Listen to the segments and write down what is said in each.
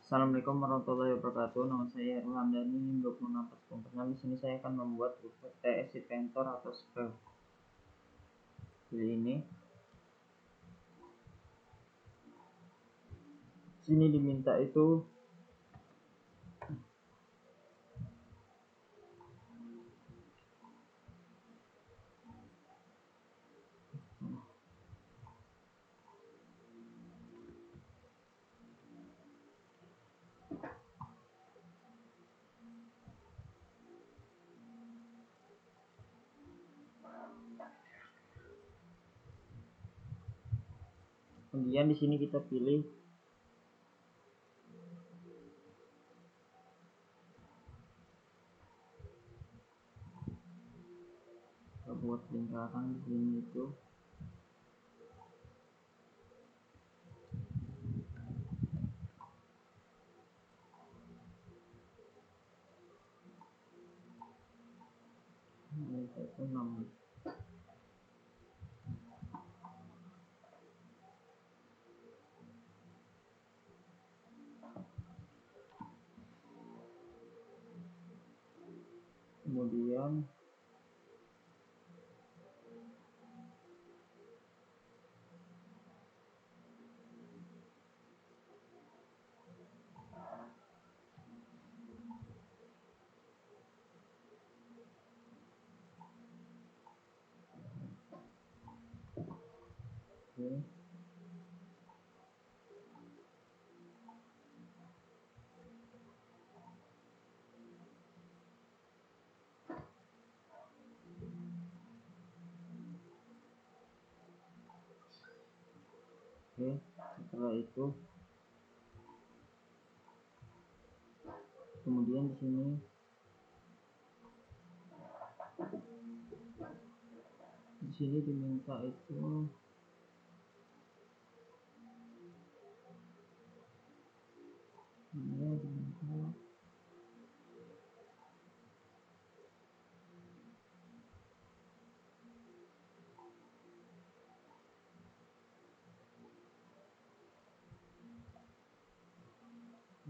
Assalamualaikum warahmatullahi wabarakatuh. Nama saya Erul Hamdani, 26 Di sini saya akan membuat TS Inventor atau Scrap. Jadi ini. Sini diminta itu kemudian di sini kita pilih buat lingkaran di sini itu itu 6. Kemudian setelah itu kemudian di sini diminta itu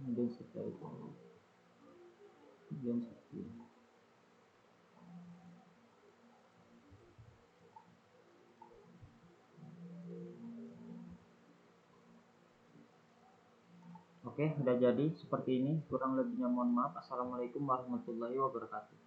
kemudian setelah itu kemudian seperti ini. Oke, udah jadi seperti ini. Kurang lebihnya mohon maaf. Assalamualaikum warahmatullahi wabarakatuh.